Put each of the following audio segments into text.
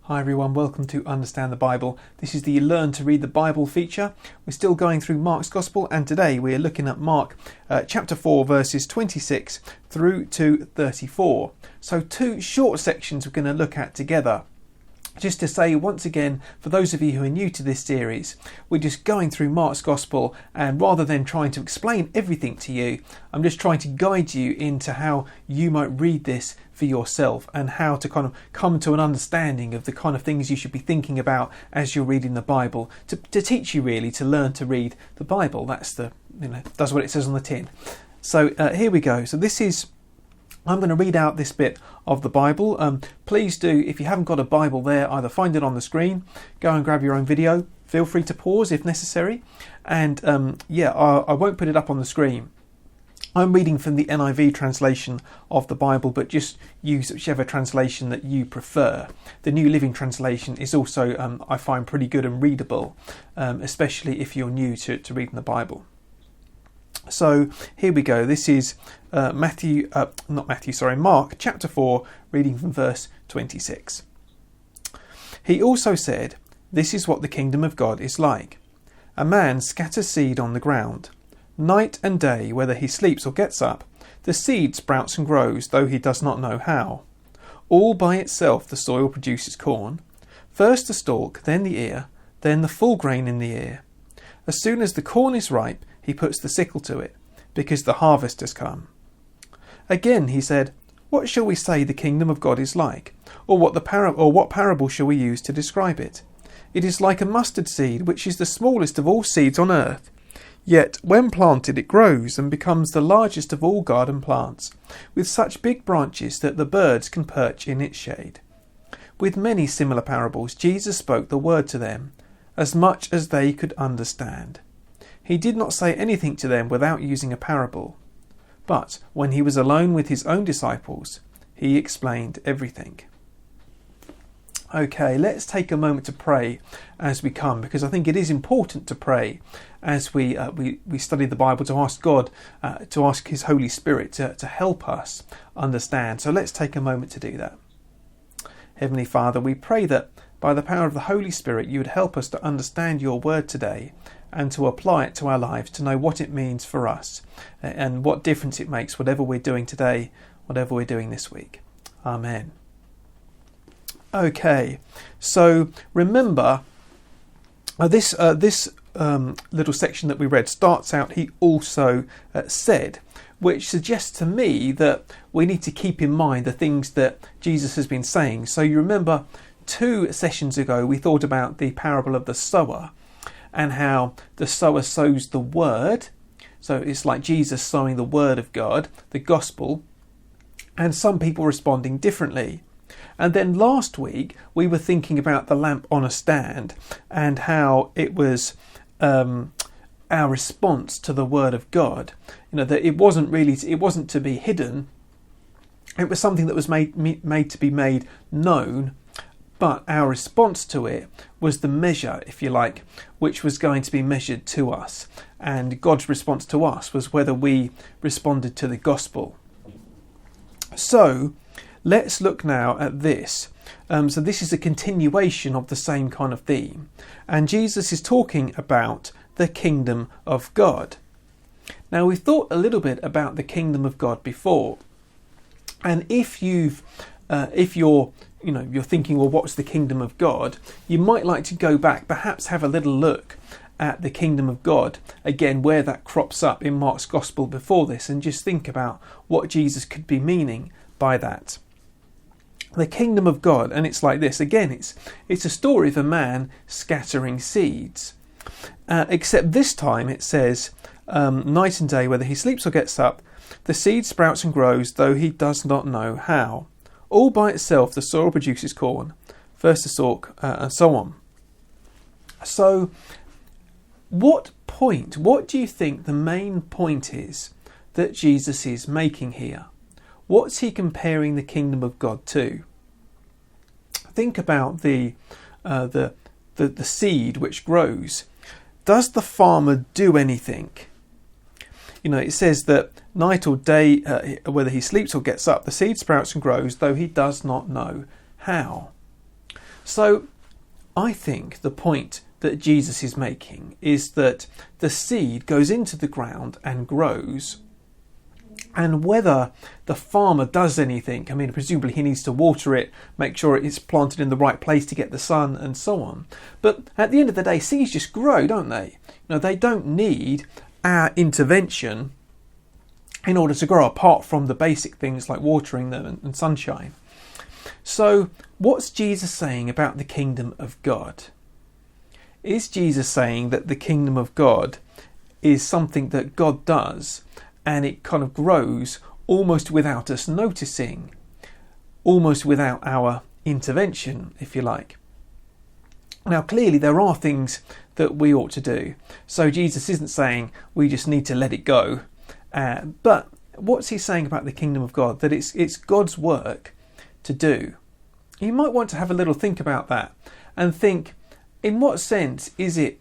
Hi everyone, welcome to Understand the Bible. This is the Learn to Read the Bible feature. We're still going through Mark's Gospel, and today we're looking at Mark chapter 4 verses 26 through to 34. So two short sections we're going to look at together. Just to say once again, for those of you who are new to this series, we're just going through Mark's Gospel, and rather than trying to explain everything to you, I'm just trying to guide you into how you might read this for yourself and how to kind of come to an understanding of the kind of things you should be thinking about as you're reading the Bible, to teach you really to learn to read the Bible. That's does what it says on the tin. So here we go. So I'm going to read out this bit of the Bible. Please do, if you haven't got a Bible there, either find it on the screen, go and grab your own video. Feel free to pause if necessary. And I won't put it up on the screen. I'm reading from the NIV translation of the Bible, but just use whichever translation that you prefer. The New Living Translation is also, I find, pretty good and readable, especially if you're new to reading the Bible. So here we go. This is Mark chapter 4, reading from verse 26. He also said, "This is what the kingdom of God is like. A man scatters seed on the ground. Night and day, whether he sleeps or gets up, the seed sprouts and grows, though he does not know how. All by itself the soil produces corn. First the stalk, then the ear, then the full grain in the ear. As soon as the corn is ripe, he puts the sickle to it, because the harvest has come." Again he said, "What shall we say the kingdom of God is like? Or what parable shall we use to describe it? It is like a mustard seed, which is the smallest of all seeds on earth. Yet when planted it grows and becomes the largest of all garden plants, with such big branches that the birds can perch in its shade." With many similar parables Jesus spoke the word to them, as much as they could understand. He did not say anything to them without using a parable. But when he was alone with his own disciples, he explained everything. Okay, let's take a moment to pray as we come, because I think it is important to pray as we study the Bible, to ask God, to ask His Holy Spirit to help us understand. So let's take a moment to do that. Heavenly Father, we pray that by the power of the Holy Spirit you would help us to understand your word today and to apply it to our lives, to know what it means for us and what difference it makes, whatever we're doing today, whatever we're doing this week. Amen. Okay, so remember, this little section that we read starts out, "He also said," which suggests to me that we need to keep in mind the things that Jesus has been saying. So you remember 2 sessions ago we thought about the parable of the sower and how the sower sows the word. So it's like Jesus sowing the word of God, the gospel, and some people responding differently. And then last week we were thinking about the lamp on a stand and how it was our response to the word of God. That it wasn't to be hidden. It was something that was made to be made known. But our response to it was the measure, if you like, which was going to be measured to us. And God's response to us was whether we responded to the gospel. So let's look now at this. So this is a continuation of the same kind of theme. And Jesus is talking about the kingdom of God. Now, we've thought a little bit about the kingdom of God before. And if you're thinking, well, what's the kingdom of God? You might like to go back, perhaps have a little look at the kingdom of God, again, where that crops up in Mark's Gospel before this, and just think about what Jesus could be meaning by that. The kingdom of God, and it's like this. Again, it's a story of a man scattering seeds. Except this time it says, night and day, whether he sleeps or gets up, the seed sprouts and grows, though he does not know how. All by itself the soil produces corn, first the stalk, and so on. So what do you think the main point is that Jesus is making here? What's he comparing the kingdom of God to? Think about the seed which grows. Does the farmer do anything? It says that night or day, whether he sleeps or gets up, the seed sprouts and grows, though he does not know how. So I think the point that Jesus is making is that the seed goes into the ground and grows, and whether the farmer does anything, I mean, presumably he needs to water it, make sure it's planted in the right place to get the sun and so on. But at the end of the day, seeds just grow, don't they? They don't need our intervention in order to grow, apart from the basic things like watering them and sunshine. So what's Jesus saying about the kingdom of God? Is Jesus saying that the kingdom of God is something that God does and it kind of grows almost without us noticing, almost without our intervention, if you like? Now, clearly there are things that we ought to do. So Jesus isn't saying we just need to let it go. But what's he saying about the kingdom of God? That it's God's work to do. You might want to have a little think about that and think, in what sense is it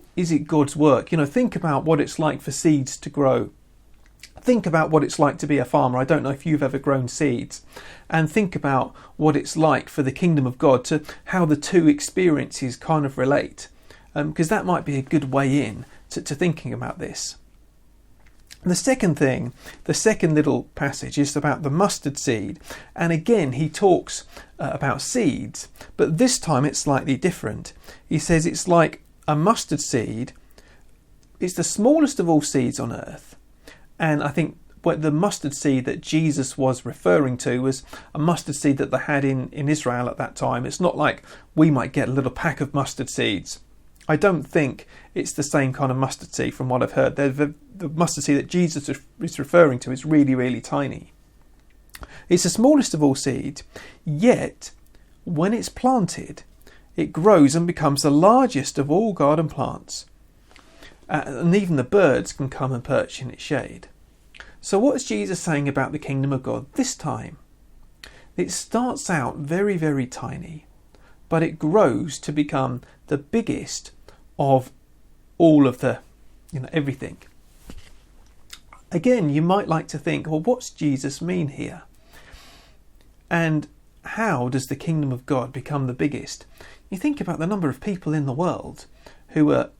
God's work? Think about what it's like for seeds to grow. Think about what it's like to be a farmer. I don't know if you've ever grown seeds. And think about what it's like for the kingdom of God, to how the two experiences kind of relate. Because that might be a good way in to thinking about this. The second thing, the second little passage, is about the mustard seed. And again, he talks about seeds, but this time it's slightly different. He says it's like a mustard seed. It's the smallest of all seeds on earth. And I think what the mustard seed that Jesus was referring to was a mustard seed that they had in Israel at that time. It's not like we might get a little pack of mustard seeds. I don't think it's the same kind of mustard seed from what I've heard. The mustard seed that Jesus is referring to is really, really tiny. It's the smallest of all seeds, yet when it's planted, it grows and becomes the largest of all garden plants. And even the birds can come and perch in its shade. So what's Jesus saying about the kingdom of God this time? It starts out very, very tiny, but it grows to become the biggest of all of the, everything. Again, you might like to think, well, what's Jesus mean here? And how does the kingdom of God become the biggest? You think about the number of people in the world who are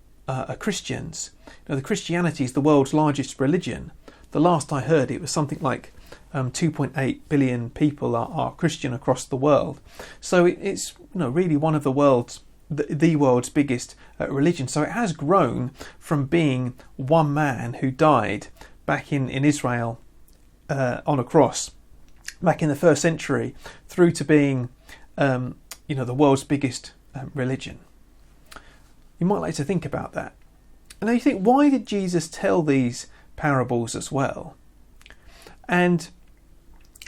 Christians. The Christianity is the world's largest religion. The last I heard, it was something like 2.8 billion people are Christian across the world. So it's really one of the world's biggest religion. So it has grown from being one man who died back in Israel on a cross back in the first century, through to being the world's biggest religion. You might like to think about that. And now you think, why did Jesus tell these parables as well? And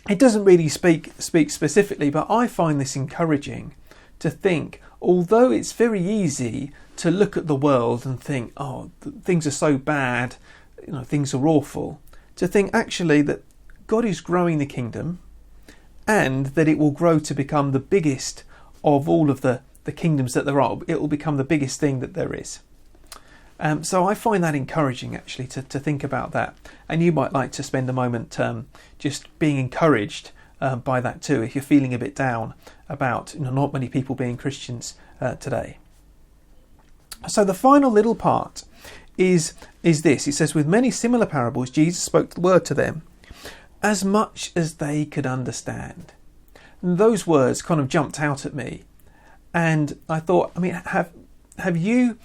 it doesn't really speak specifically, but I find this encouraging to think, although it's very easy to look at the world and think, oh, things are so bad, things are awful, to think actually that God is growing the kingdom and that it will grow to become the biggest of all of the kingdoms that there are. It will become the biggest thing that there is. So I find that encouraging, actually, to think about that. And you might like to spend a moment just being encouraged by that too, if you're feeling a bit down about not many people being Christians today. So the final little part is this. It says, with many similar parables, Jesus spoke the word to them, as much as they could understand. And those words kind of jumped out at me. And I thought, have you...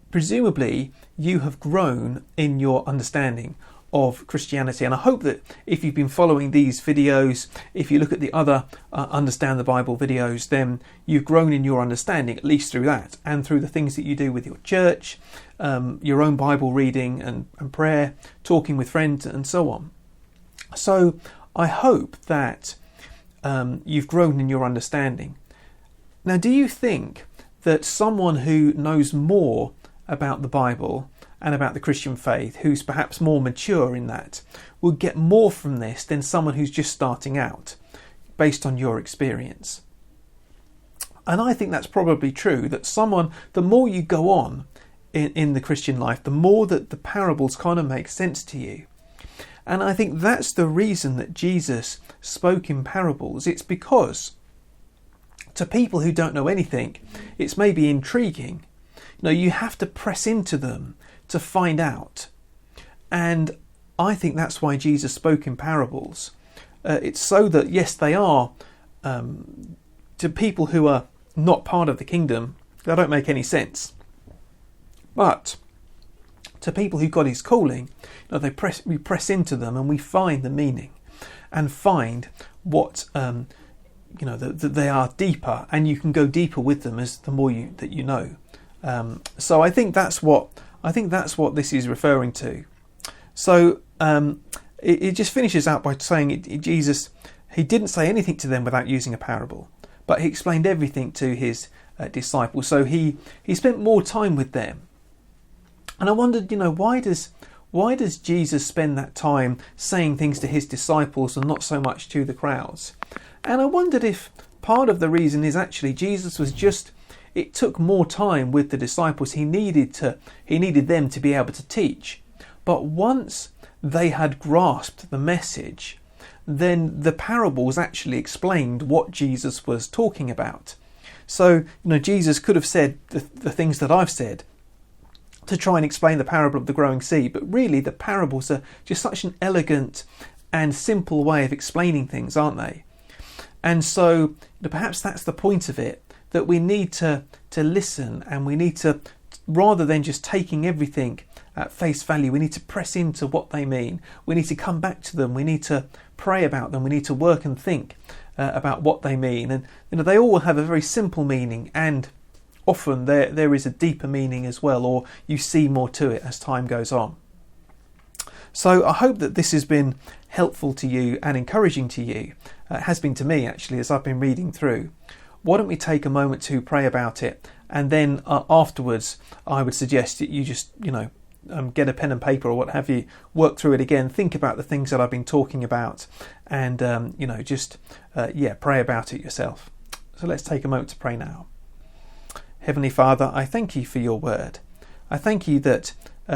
Presumably, you have grown in your understanding of Christianity. And I hope that if you've been following these videos, if you look at the other Understand the Bible videos, then you've grown in your understanding, at least through that, and through the things that you do with your church, your own Bible reading and prayer, talking with friends, and so on. So I hope that you've grown in your understanding. Now, do you think that someone who knows more about the Bible and about the Christian faith, who's perhaps more mature in that, will get more from this than someone who's just starting out, based on your experience? And I think that's probably true, that the more you go on in the Christian life, the more that the parables kind of make sense to you. And I think that's the reason that Jesus spoke in parables. It's because To people who don't know anything, it's maybe intriguing. You have to press into them to find out. And I think that's why Jesus spoke in parables. It's so that, yes, they are, to people who are not part of the kingdom, they don't make any sense. But to people who God is calling, we press into them and we find the meaning and find what that they are deeper, and you can go deeper with them as the more that you know. So I think that's what this is referring to. So it just finishes out by saying Jesus, he didn't say anything to them without using a parable, but he explained everything to his disciples. So he spent more time with them. And I wondered, why does Jesus spend that time saying things to his disciples and not so much to the crowds? And I wondered if part of the reason is actually Jesus was it took more time with the disciples. He needed them to be able to teach. But once they had grasped the message, then the parables actually explained what Jesus was talking about. So, Jesus could have said the things that I've said to try and explain the parable of the growing seed, but really the parables are just such an elegant and simple way of explaining things, aren't they? And so perhaps that's the point of it, that we need to listen, and we need to, rather than just taking everything at face value, we need to press into what they mean. We need to come back to them. We need to pray about them. We need to work and think about what they mean. And they all have a very simple meaning, and often there is a deeper meaning as well, or you see more to it as time goes on. So I hope that this has been helpful to you and encouraging to you. It has been to me, actually, as I've been reading through. Why don't we take a moment to pray about it, and then afterwards I would suggest that you just get a pen and paper or what have you, work through it again, think about the things that I've been talking about, and pray about it yourself. So let's take a moment to pray now. Heavenly Father, I thank you for your word. I thank you that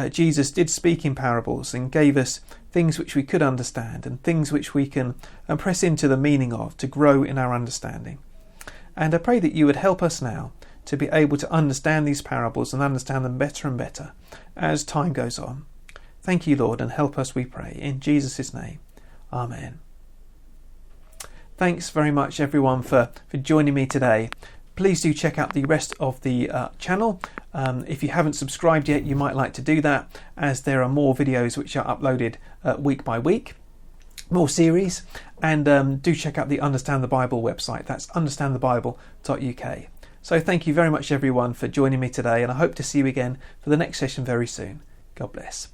Jesus did speak in parables and gave us things which we could understand and things which we can press into the meaning of to grow in our understanding. And I pray that you would help us now to be able to understand these parables and understand them better and better as time goes on. Thank you, Lord, and help us, we pray, in Jesus' name. Amen. Thanks very much, everyone, for joining me today. Please do check out the rest of the channel. If you haven't subscribed yet, you might like to do that, as there are more videos which are uploaded week by week, more series. And do check out the Understand the Bible website. That's understandthebible.uk. So thank you very much, everyone, for joining me today, and I hope to see you again for the next session very soon. God bless.